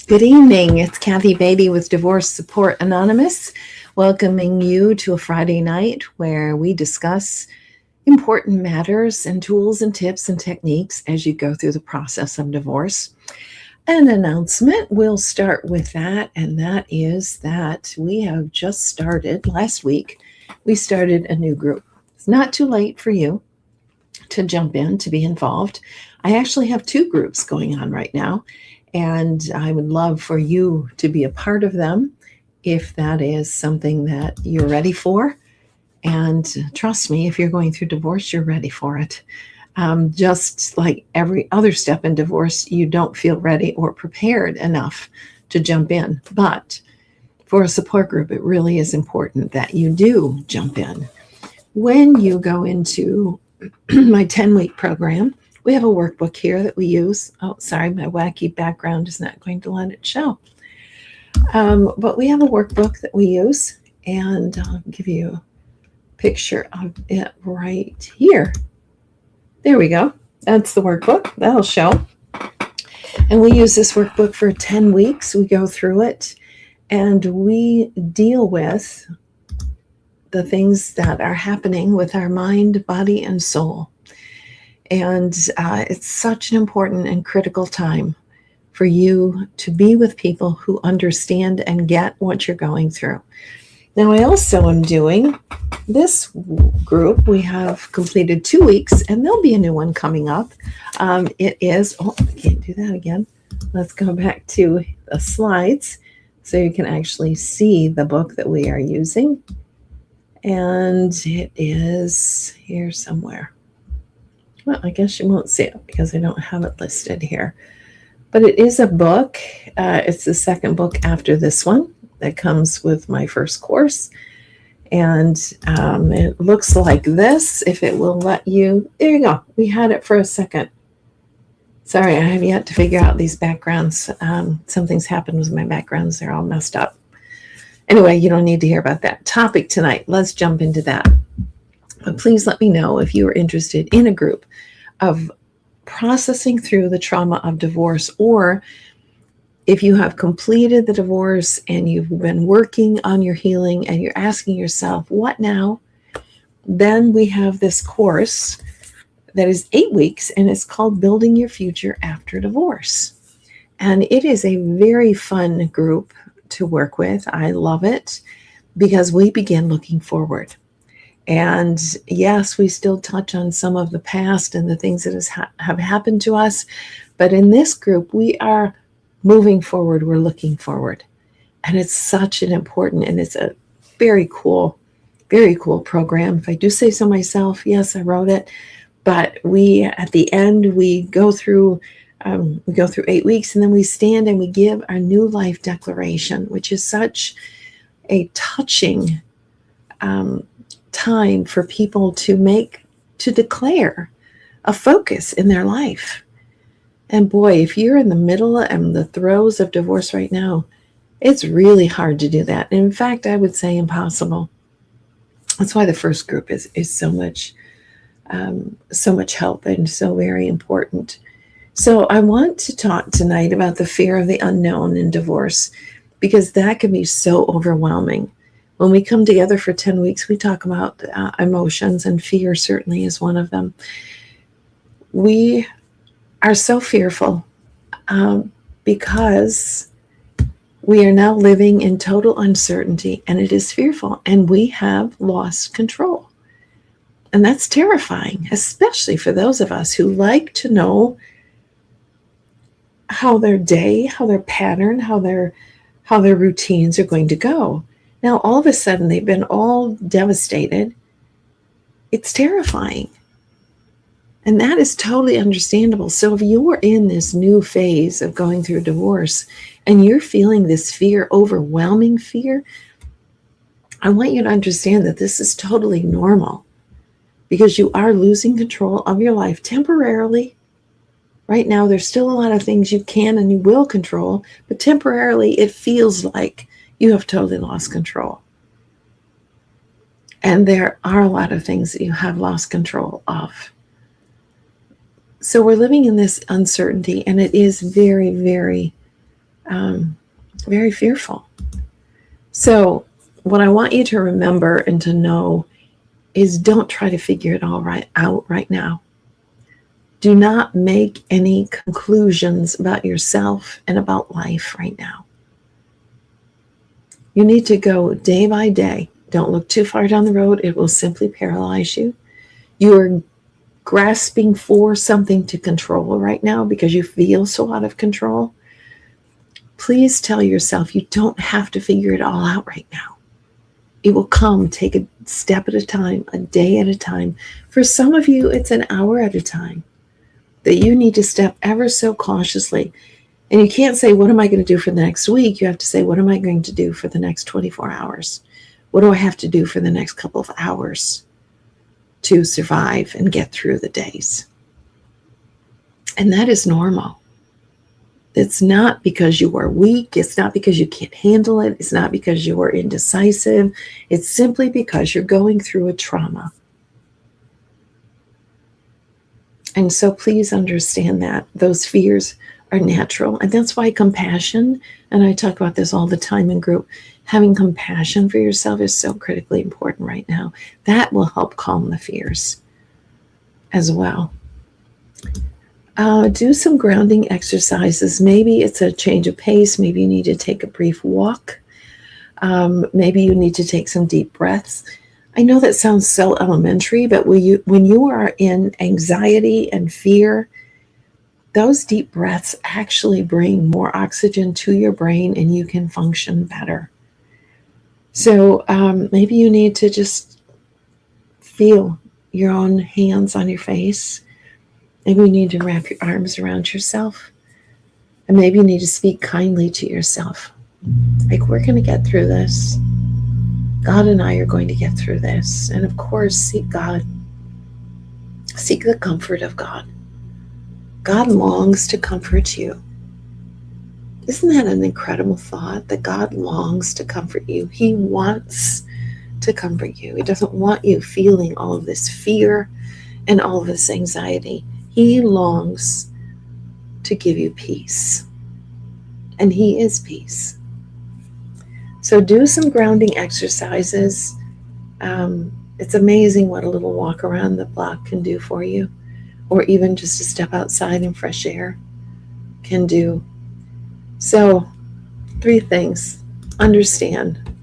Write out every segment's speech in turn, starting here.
Good evening. It's Kathy Beatty with Divorce Support Anonymous, welcoming you to a Friday night where we discuss important matters and tools and tips and techniques as you go through the process of divorce. An announcement, we'll start with that, and that is that we have just started last week. We started a new group. It's not too late for you to jump in, to be involved. I actually have two groups going on right now, and I would love for you to be a part of them if that is something that you're ready for. And trust me, if you're going through divorce, you're ready for it. Just like every other step in divorce, you don't feel ready or prepared enough to jump in. But for a support group, it really is important that you do jump in. When you go into my 10-week program, we have a workbook here that we use. Oh, sorry, my wacky background is not going to let it show. But we have a workbook that we use, and I'll give you a picture of it right here. There we go. That's the workbook. That'll show. And we use this workbook for 10 weeks. We go through it, and we deal with the things that are happening with our mind, body, and soul. And it's such an important and critical time for you to be with people who understand and get what you're going through. Now, I also am doing this group. We have completed 2 weeks, and there'll be a new one coming up. It is, I can't do that again. Let's go back to the slides so you can actually see the book that we are using. And it is here somewhere. Well, I guess you won't see it because I don't have it listed here. But it is a book. It's the second book after this one that comes with my first course. And it looks like this, if it will let you. There you go. We had it for a second. Sorry, I have yet to figure out these backgrounds. Something's happened with my backgrounds. They're all messed up. Anyway, you don't need to hear about that topic tonight. Let's jump into that. But please let me know if you are interested in a group of processing through the trauma of divorce, or if you have completed the divorce and you've been working on your healing and you're asking yourself, what now? Then we have this course that is 8 weeks, and it's called Building Your Future After Divorce. And it is a very fun group to work with. I love it because we begin looking forward. And yes, we still touch on some of the past and the things that have happened to us. But in this group, we are moving forward. We're looking forward. And it's such an important, and it's a very cool program. If I do say so myself, yes, I wrote it. But we, at the end, we go through 8 weeks, and then we stand and we give our new life declaration, which is such a touching time for people to declare a focus in their life. And boy, if you're in the middle and the throes of divorce right now, it's really hard to do that. In fact, I would say impossible. That's why the first group is so much help and so very important. So I want to talk tonight about the fear of the unknown in divorce, because that can be so overwhelming. When we come together for 10 weeks, we talk about emotions, and fear certainly is one of them. We are so fearful because we are now living in total uncertainty, and it is fearful, and we have lost control. And that's terrifying, especially for those of us who like to know how their day, how their pattern, how their routines are going to go. Now, all of a sudden, they've been all devastated. It's terrifying. And that is totally understandable. So if you're in this new phase of going through divorce and you're feeling this fear, overwhelming fear, I want you to understand that this is totally normal, because you are losing control of your life temporarily. Right now, there's still a lot of things you can and you will control, but temporarily it feels like you have totally lost control. And there are a lot of things that you have lost control of. So we're living in this uncertainty, and it is very, very very fearful. So what I want you to remember and to know is don't try to figure it all out right now. Do not make any conclusions about yourself and about life right now. You need to go day by day. Don't look too far down the road. It will simply paralyze you. You are grasping for something to control right now because you feel so out of control. Please tell yourself you don't have to figure it all out right now. It will come. Take a step at a time, a day at a time. For some of you, it's an hour at a time that you need to step ever so cautiously. And you can't say, what am I going to do for the next week? You have to say, what am I going to do for the next 24 hours? What do I have to do for the next couple of hours to survive and get through the days? And that is normal. It's not because you are weak. It's not because you can't handle it. It's not because you are indecisive. It's simply because you're going through a trauma. And so please understand that those fears are natural. And that's why compassion, and I talk about this all the time in group, having compassion for yourself is so critically important right now. That will help calm the fears as well. Do some grounding exercises. Maybe it's a change of pace. Maybe you need to take a brief walk. Maybe you need to take some deep breaths. I know that sounds so elementary, but when you are in anxiety and fear, those deep breaths actually bring more oxygen to your brain and you can function better. So maybe you need to just feel your own hands on your face. Maybe you need to wrap your arms around yourself. And maybe you need to speak kindly to yourself. Like, we're going to get through this. God and I are going to get through this. And of course, seek God. Seek the comfort of God. God longs to comfort you. Isn't that an incredible thought, that God longs to comfort you? He wants to comfort you. He doesn't want you feeling all of this fear and all of this anxiety. He longs to give you peace. And He is peace. So do some grounding exercises. It's amazing what a little walk around the block can do for you, or even just a step outside in fresh air can do. So 3 things. Understand,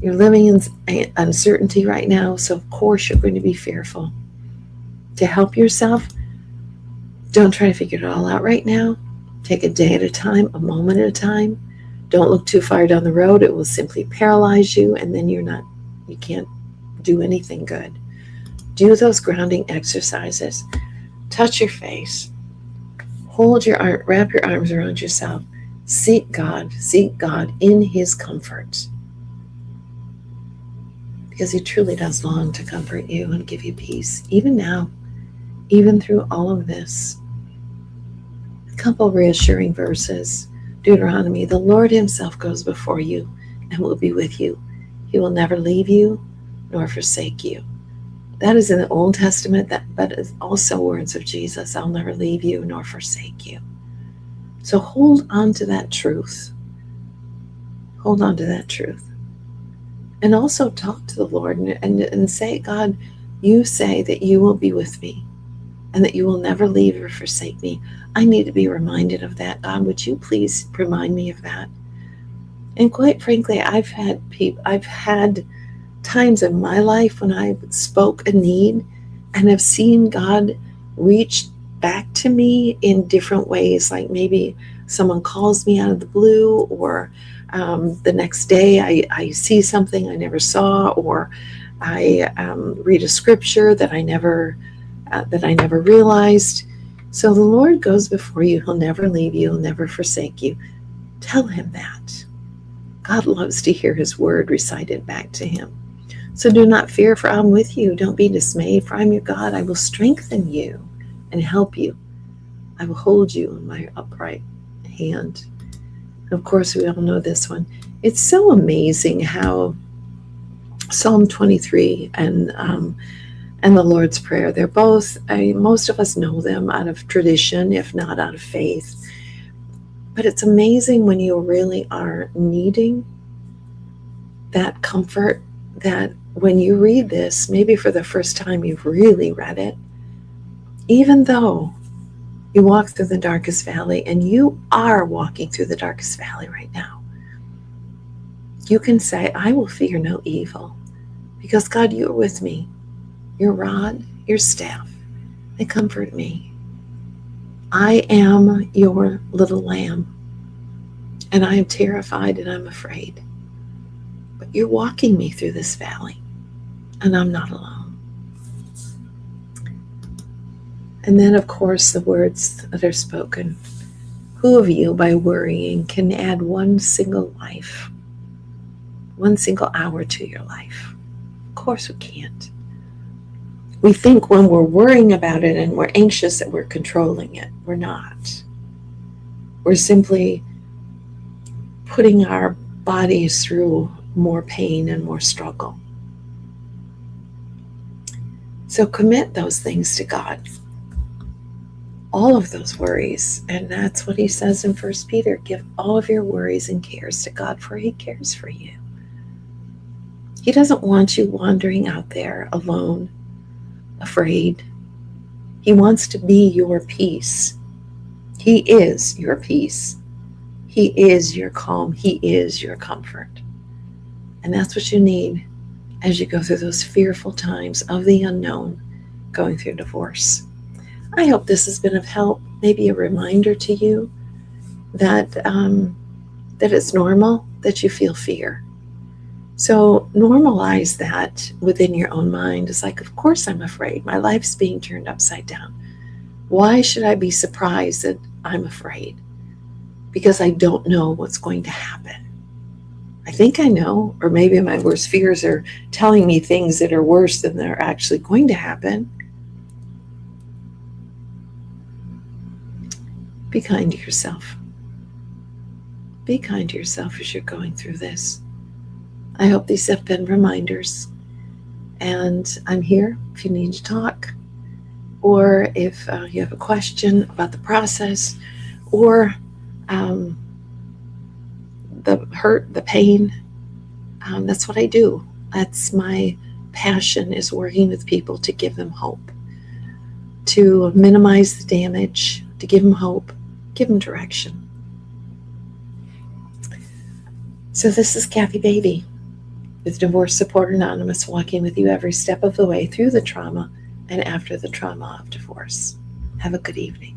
you're living in uncertainty right now, so of course you're going to be fearful. To help yourself, don't try to figure it all out right now. Take a day at a time, a moment at a time. Don't look too far down the road. It will simply paralyze you, and then you can't do anything good. Do those grounding exercises. Touch your face. Hold your arm, wrap your arms around yourself. Seek God in His comfort. Because He truly does long to comfort you and give you peace, even now, even through all of this. A couple reassuring verses. Deuteronomy, the Lord Himself goes before you and will be with you. He will never leave you nor forsake you. That is in the Old Testament, but it's also words of Jesus. I'll never leave you nor forsake you. So hold on to that truth. Hold on to that truth. And also talk to the Lord and say, God, you say that you will be with me and that you will never leave or forsake me. I need to be reminded of that. God, would you please remind me of that? And quite frankly, I've had times in my life when I spoke a need and have seen God reach back to me in different ways. Like maybe someone calls me out of the blue, or the next day I see something I never saw, or I read a scripture that I never realized. So the Lord goes before you. He'll never leave you. He'll never forsake you. Tell Him that. God loves to hear His word recited back to Him. So do not fear, for I'm with you. Don't be dismayed, for I'm your God. I will strengthen you and help you. I will hold you in my upright hand. And of course, we all know this one. It's so amazing how Psalm 23 and the Lord's Prayer, they're both, most of us know them out of tradition, if not out of faith. But it's amazing when you really are needing that comfort, that when you read this, maybe for the first time you've really read it, even though you walk through the darkest valley, and you are walking through the darkest valley right now, you can say, I will fear no evil, because God, you're with me. Your rod, your staff, they comfort me. I am your little lamb, and I am terrified and I'm afraid. But you're walking me through this valley, and I'm not alone. And then, of course, the words that are spoken. Who of you, by worrying, can add one single life, one single hour to your life? Of course we can't. We think when we're worrying about it and we're anxious that we're controlling it. We're not. We're simply putting our bodies through more pain and more struggle. So commit those things to God. All of those worries. And that's what he says in 1 Peter. Give all of your worries and cares to God, for he cares for you. He doesn't want you wandering out there alone, afraid. He wants to be your peace. He is your peace. He is your calm. He is your comfort. And that's what you need as you go through those fearful times of the unknown, going through divorce. I hope this has been of help, maybe a reminder to you that that it's normal that you feel fear. So normalize that within your own mind. It's like, of course I'm afraid. My life's being turned upside down. Why should I be surprised that I'm afraid? Because I don't know what's going to happen. I think I know, or maybe my worst fears are telling me things that are worse than they're actually going to happen. Be kind to yourself. Be kind to yourself as you're going through this. I hope these have been reminders. And I'm here if you need to talk, or if you have a question about the process, or the hurt, the pain. That's what I do. That's my passion, is working with people to give them hope, to minimize the damage, to give them hope, give them direction. So this is Kathy Beatty with Divorce Support Anonymous, walking with you every step of the way through the trauma and after the trauma of divorce. Have a good evening.